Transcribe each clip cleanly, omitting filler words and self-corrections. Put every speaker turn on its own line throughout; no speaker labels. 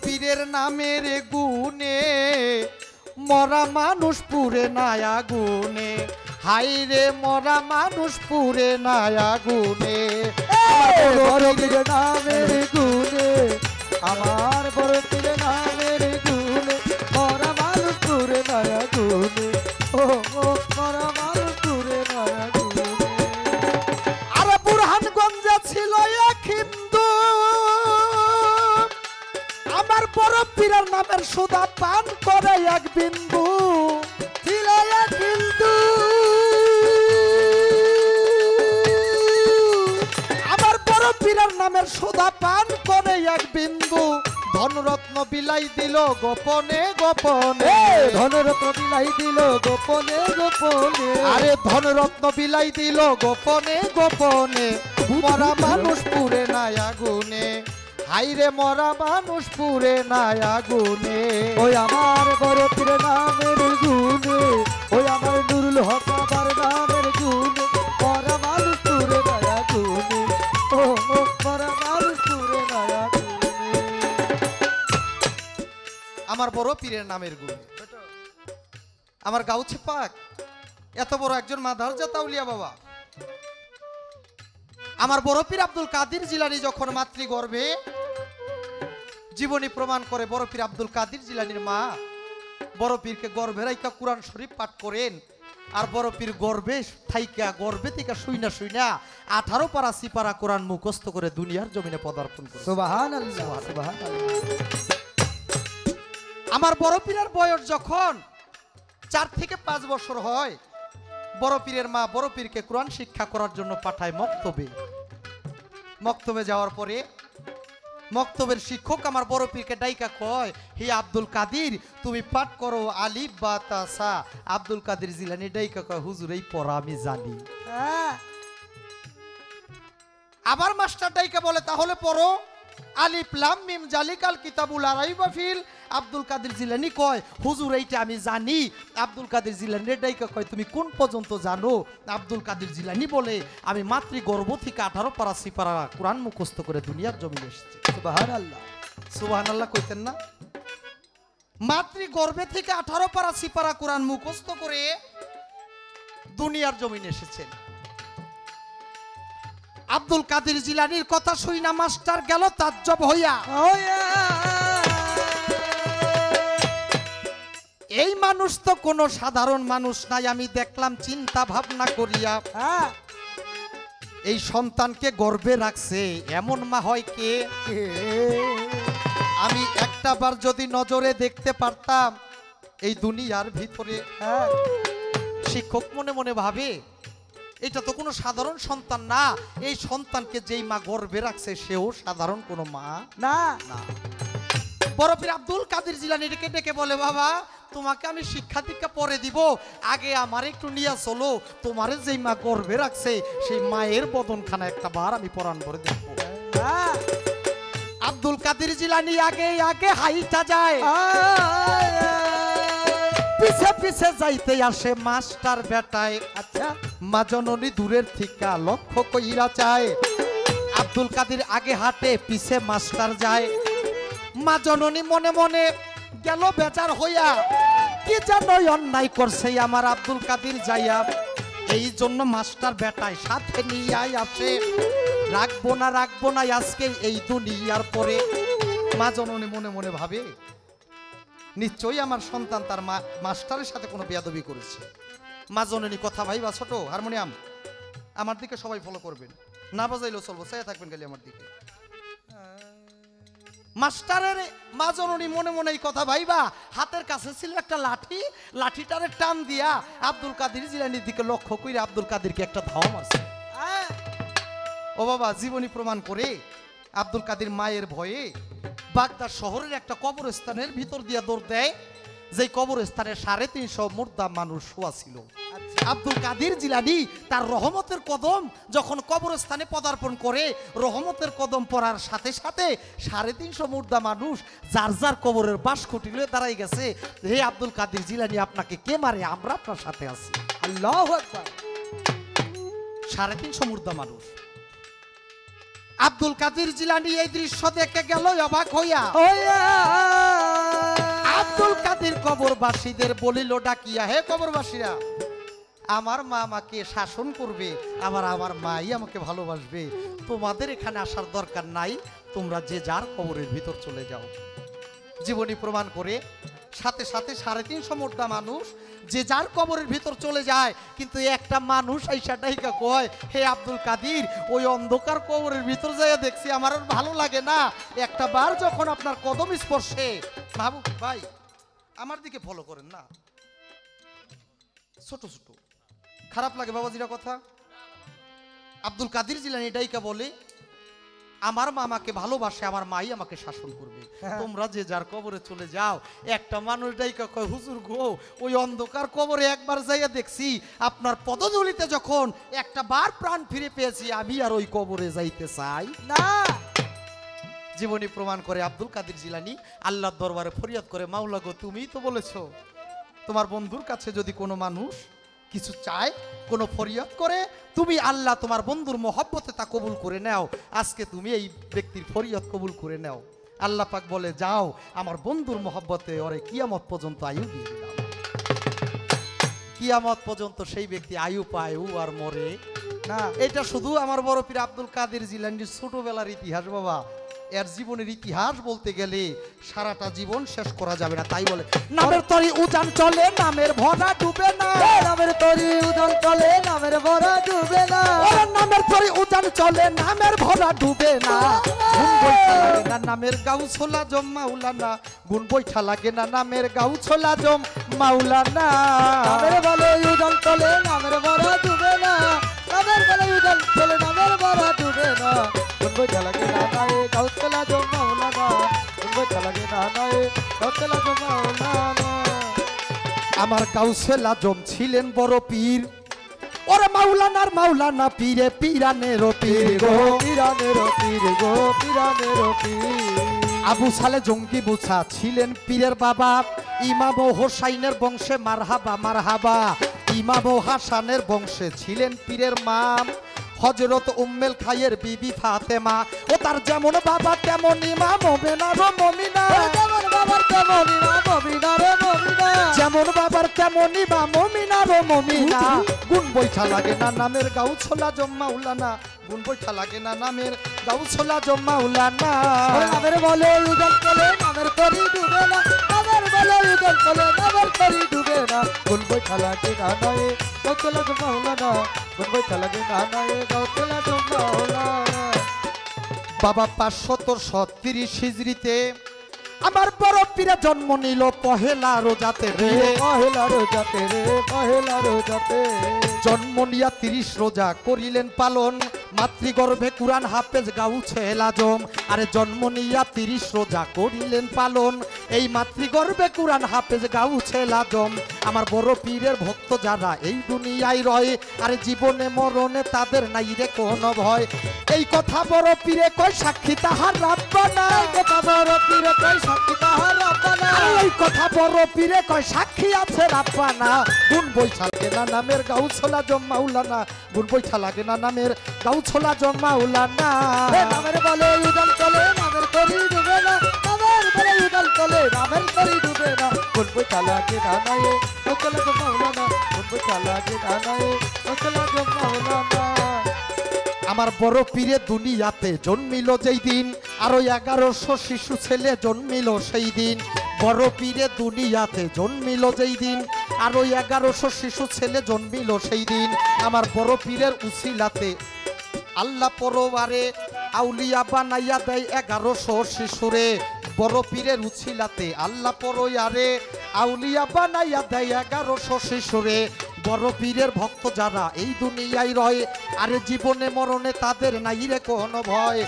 পীরের নামের গুণে মরা মানুষ পুরে না আগুনে, হাইরে মরা মানুষ পুরে না আগুনে।
বড় পীরের নামের গুণে, আমার বড় পীরের নামের গুণে মরা মানুষ পুরে না আগুনে, ও মরা মানুষ পুরে না আগুনে।
আর বুরহানগঞ্জে ছিল এক হিন্দু, আমার বড় পীরের নামের সুদা পান করে এক বিন্দু।
ছিল এক হিন্দু,
আমার বড় পীরের নামের সুদা পান করে এক বিন্দু। ধনরত্ন বিলাই দিল গোপনে গোপনে,
ধনরত্ন বিলাই দিল গোপনে গোপনে।
আরে ধনরত্ন বিলাই দিল গোপনে গোপনে, মরা মানুষ পুরে না আগুনে, হাইরে মরা মানুষ পুরে না আগুনে।
ওই আমার বড় পীরের নামের গুণে, ওই আমার নুরুল হক আমার নামের গুণে মরা মানুষ পুরে না আগুনে, ও মরা মানুষ পুরে না আগুনে।
আমার বড় পীরের নামের গুণে আমার গাউছে পাক এত বড় একজন মাদার জাতাউলিয়া বাবা। আমার বড় পীর আব্দুল কাদির জিলানী যখন মাতৃগর্ভে জীবনী প্রমাণ করে, বড় পীর আব্দুল কাদির জিলানীর মা বড় পীরকে গর্ভে রাইকা কুরআন শরীফ পাঠ করেন। আর বড় পীর গর্ভে থেকে শুইনা 18 পারা সিপারা কোরআন মুখস্থ করে দুনিয়ার জমিনে পদার্পণ করে।
সুবহানাল্লাহ সুবহানাল্লাহ।
আমার বড় পীরের বয়স যখন 4 থেকে 5 বছর হয়, বড় পীরের মা বড় পীরকে কোরআন শিক্ষা করার জন্য পাঠায় মক্তবে। মক্তবে যাওয়ার পরে মক্তবের শিক্ষক আমার বড় পীরকে ডাইকা কয়, হে আব্দুল কাদির তুমি পাঠ করো আলিফ বা তা সা। আব্দুল কাদির জিলানী ডাইকা কয়, হুজুর এই পড়া আমি জানি। আবার মাস্টার ডাইকা বলে, তাহলে পড়ো আলিফ লাম মিম জালিকাল কিতাবুল লা রাইবা ফিল। আব্দুল কাদির জিলানী কয়, হুজুর এইটা আমি জানি। আব্দুল কাদির জিলানী ডাইকা কয়, তুমি কোন পর্যন্ত জানো? আব্দুল কাদির জিলানী বলে, আমি মাতৃগর্ভ থেকে 18 পারা সিপারা কোরআন মুখস্থ করে দুনিয়ার জমিনে এসেছি।
সুবহানাল্লাহ
সুবহানাল্লাহ কইতেন না? মাতৃগর্ভে থেকে 18 পারা সিপারা কোরআন মুখস্থ করে দুনিয়ার জমিনে এসেছেন। আব্দুল কাদির জিলানীর কথা শুই না মাস্টার গেল তাজ্জব হইয়া। এই মানুষ তো কোনো সাধারণ মানুষ নাই, আমি দেখলাম চিন্তা ভাবনা করিয়া। এই সন্তানকে গর্ভে রাখছে এমন মা হয় কে? আমি একটা বার যদি নজরে দেখতে পারতাম এই দুনিয়ার ভিতরে। শিক্ষক মনে মনে ভাবে, এটা তো কোনো সাধারণ সন্তান না, এই সন্তানকে যেই মা গর্ভে রাখছে সেও সাধারণ কোনো মা
না।
না। বড় পীর আব্দুল কাদির জিলানী ডেকে ডেকে বলে, বাবা তোমাকে আমি শিক্ষা দীক্ষা পরে দিব, আগে আমার একটু নিয়ে চলো, তোমারে যেই মা গর্ভে রাখছে সেই মায়ের বদনখানা একটা বার আমি পরাণ ভরে দেখবো। আব্দুল কাদির জিলানী আগে আগে হাইটা যায়, পিছে পিছে যাইতে আসে মাস্টার বেটায়।
আচ্ছা
মা জননী দূরের থেকে লক্ষ্য কইরা চায়। আব্দুল কাদির আগে হাঁটে, পিছে মাস্টার যায়। মা জননী মনে মনে গেল বেজার হইয়া, কি যেন অন্যায় করছে আমার আব্দুল কাদির যাইয়া। এই জন্য মাস্টার বেটায় সাথে নিয়ে আসে, রাখবো না আজকে এই দুনিয়ার পরে। মা জননী মনে মনে ভাবে, নিশ্চয়ই আমার সন্তান তার মাস্টারের সাথে কোনো বেয়াদবি করেছে। মা জননী কথা ভাইবা, ছোট হারমোনিয়াম আমার দিকে সবাই ফলো করবেন, না বাজাইলেও চলবো, চাইয়া থাকবেন খালি আমার দিকে। মাস্টারের মা জননী মনে মনে এই কথা ভাইবা, হাতের কাছে ছিল একটা লাঠি, লাঠিটারে টান দিয়া আব্দুল কাদির জিলানীর দিকে লক্ষ্য করে আব্দুল কাদিরকে একটা ধাওয়া মারছে। ও বাবা, জীবনী প্রমাণ করে আব্দুল কাদির মায়ের ভয়ে বাগদাদ শহরের একটা কবরস্থানের ভিতর দিয়া দৌড় দেয়, যেই কবরস্থানে 350 মুর্দা মানুষ শোয়া ছিল। আব্দুল কাদির জিলানী তার রহমতের কদম যখন কবরস্থানে পদার্পণ করে, রহমতের কদম পড়ার সাথে সাথে 350 মুর্দা মানুষ যার যার কবরের বাস খুঁটি লয়ে দাঁড়াই গেছে। হে আব্দুল কাদির জিলানী, আপনাকে কে মারে? আমরা আপনার সাথে আছি। আল্লাহু আকবার। 350 মুর্দা মানুষ। আব্দুল কাদের জিলানী এই দৃশ্য দেখে গেল অবাক হইয়া। আব্দুল কাদের কবরবাসীদের বলিল ডাকিয়া, হে কবরবাসীরা, আমার মা আমাকে শাসন করবে, আবার আমার মাই আমাকে ভালোবাসবে, তোমাদের এখানে আসার দরকার নাই, তোমরা যে যার কবরের ভিতর চলে যাও। জীবনী প্রমাণ করে সাথে সাথে 350 মোটা মানুষ যে যার কবরের ভিতর চলে যায়, কিন্তু একটা মানুষ আইসা ডাইকা কয়, হে আব্দুল কাদের, ওই অন্ধকার কবরের ভিতর যাইয়া দেখছি আমার আর ভালো লাগে না, একটা বার যখন আপনার কদম স্পর্শে, মাহবুব ভাই আমার দিকে ফলো করেন না, ছোট ছোট খারাপ লাগে বাবাজিরা কথা। আব্দুল কাদের জিলানী ডাইকা বলে, আমার মা আমাকে ভালোবাসে, আমার মাই আমাকে শাসন করবে, তোমরা যে যার কবরে চলে যাও। একটা মানুষ ডাইকা কয়, হুজুর গো, ওই অন্ধকার কবরে একবার যাইয়া দেখছি, আপনার পদধূলিতে যখন একটা বার প্রাণ ফিরে পেয়েছি, আমি আর ওই কবরে যাইতে চাই না। জীবনী প্রমাণ করে আব্দুল কাদের জিলানী আল্লাহর দরবারে ফরিয়াদ করে, মাওলা গো, তুমিই তো বলেছো তোমার বন্ধুর কাছে যদি কোনো মানুষ কিছু চায়, কোনো ফরিয়াদ করে, তুমি আল্লাহ তোমার বন্ধুর মহব্বতে তা কবুল করে নাও। আজকে তুমি এই ব্যক্তির ফরিয়াদ কবুল করে নাও। আল্লাহ পাক বলে, যাও, আমার বন্ধুর মহব্বতে ওরে কিয়ামত পর্যন্ত আয়ু দিয়ে দিলাম। কিয়ামত পর্যন্ত সেই ব্যক্তি আয়ু পায়, ও আর মরে না। এটা শুধু আমার বড় পীর আব্দুল কাদের জিলানীর ছোটবেলার ইতিহাস বাবা। এর জীবনের ইতিহাস বলতে গেলে সারাটা জীবন শেষ করা যাবে না। তাই বলে, নামের তরি উজান চলে, নামের ভরা ডুবে না,
নামের তরি উজান চলে, নামের ভরা ডুবে না,
নামের তরি উজান চলে, নামের ভরা ডুবে না, গুণ বৈঠা লাগে না নামের গাউ ছোলা জম মাওলানা, গুণ বৈঠা লাগে না নামের গাউ ছোলা জম মাওলানা।
নামের বলে উজান চলে, নামের ভরা ডুবে না, নামের বলে উজান চলে, নামের ভরা ডুবে না, গুণ বৈঠা লাগে না নায়ে গাউ ছোলা জম মাওলানা, গুণ বৈঠা লাগে না নায়ে গাউ ছোলা জম মাওলানা।
আমার গাউসেল আজম ছিলেন বড় পীর, ওরে মাওলানার মাওলানা পীরে পীরানের পীর গো,
পীরানের পীর গো, পীরানের পীর।
আবু সালে জঙ্গি বুছা ছিলেন পীরের বাবা, ইমাম হোসাইনের বংশে মারহাবা মারহাবা, ইমাম হাসানের বংশে ছিলেন পীরের মা, হযরত উম্মেল খায়ের বিবি ফাতেমা, ও তার যেমন বাবা তেমন ইমাম মোমেনার মোমিনা,
যেমন বাবার তেমন ইমাম মোমিনা রে মোমিনা,
যেমন বাবার তেমন ইমাম মোমিনার মোমিনা। গুণ বৈঠা লাগে না নামের গাউ ছোলা জম মাওলানা, গুণ বৈঠা লাগে না নামের গাউ ছোলা জম মাওলানা।
নামের বলে উজান চলে, নামের তরি ডুবে না, নামের বলে উজান চলে, নামের তরি ডুবে না, গুণ বৈঠা লাগে না নায়ে গাউ ছোলা জম মাওলানা, গুণ বৈঠা লাগে না নায়ে গাউ ছোলা জম মাওলানা।
বাবা 530 হিজরিতে আমার বড় পীরে জন্ম নিল পহেলা রোজাতে রে,
পহেলা রোজাতে রে, পহেলা রোজাতে।
জন্ম নিয়া 30 রোজা করিলেন পালন, মাতৃগর্ভে কুরআন হাফেজ গাউছেল আজম। আরে জন্ম নিয়া 30 রোজা করিলেন পালন, এই মাতৃগর্ভে কুরআন হাফেজ গাউছেল আজম। আমার বড় পীরের ভক্ত যারা এই দুনিয়ায় রয়, আরে জীবনে মরণে তাদের নাই রে কোনো ভয়। এই কথা বড় পীরে কয় সাক্ষী তাহার রাব্বানা,
এই কথা বড় পীরে কয় সাক্ষী তাহার রাব্বানা,
এই কথা বড় পীরে কয় সাক্ষী আছে রাব্বানা। গুণ বৈঠা লাগে না নামের গাউছলা জম মাওলানা, গুণ বৈঠা লাগে না নামের গাউছলা জম মাওলানা।
নামের বলে উজান চলে, নামের তরি ডুবে না, নামের বলে উজান চলে, নামের তরি ডুবে না, গুণ বৈঠা লাগে না নায়ে গাউ ছোলা জম মাওলানা, গুণ বৈঠা লাগে না নায়ে গাউ ছোলা জম মাওলানা।
আমার বড় পীরে দুনিয়াতে জন্মিল যেই দিন, আরো 1100 শিশু ছেলে জন্মিল সেই দিন। বড় পীরে দুনিয়াতে জন্মিল যেই দিন, আরো 1100 শিশু ছেলে জন্মিল সেই দিন। আমার বড় পীরের উসিলাতে আল্লাহ পরবারে আউলিয়া বানাইয়া দেয় 1100 শিশুরে। বড় পীরের উছিলাতে আল্লাহ পরয়ারে আউলিয়া বানাইয়া দেয় 1100 শিশুরে। বড় পীরের ভক্ত যারা এই দুনিয়ায় রয়, আরে জীবনে মরণে তাদের নাই রে কোনো ভয়।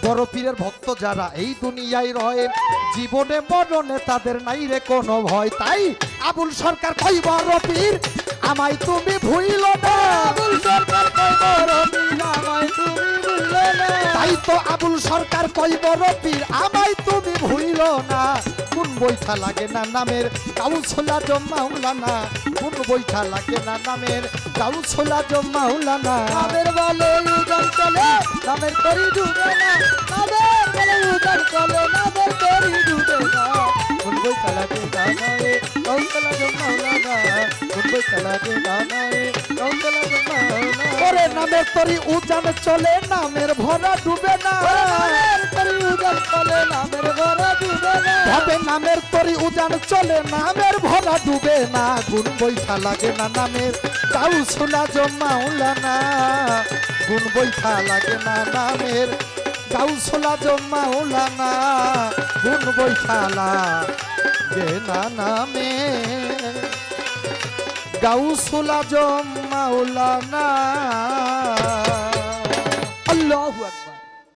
বড় পীরের ভক্ত যারা এই দুনিয়ায় রয়, জীবনে মরণে তাদের নাই রে কোনো ভয়। তাই আবুল সরকার কই বড় পীর আমায় তুমি ভুইল না,
আবুল সরকার কই বড় পীর আমায় তুমি ভুইল না,
তাই তো আবুল সরকার কই বড় পীর আমায় তুমি ভুইল না। গুণ বৈঠা লাগে না নামের গাউছলা জম মাওলানা, গুণ বৈঠা লাগে না নামের গাউছলা জম মাওলানা।
নামের বলে উজান চলে নামের তরি ডুবে না নামের বলে উজান চলে নামের তরি ডুবে না কোন বই চালাতে না রে কৌশলা জমাওলানা কোন বই চালাতে না রে কৌশলা জমাওলানা
ওরে নামের তরি উজান চলে নামের ভরা ডুবে না
নামের তরি উজান চলে নামের ভরা ডুবে না
ভাবে নামের তরি উজান চলে নামের ভরা ডুবে না গুণ বৈঠা লাগে না নামের গাউসুলা জমাওলানা গুণ বৈঠা লাগে না নামের গাউসুলা জমাওলানা গুণ বৈঠা লাগে না নামের গাউসুলা জমাওলানা।
আল্লাহু আকবার।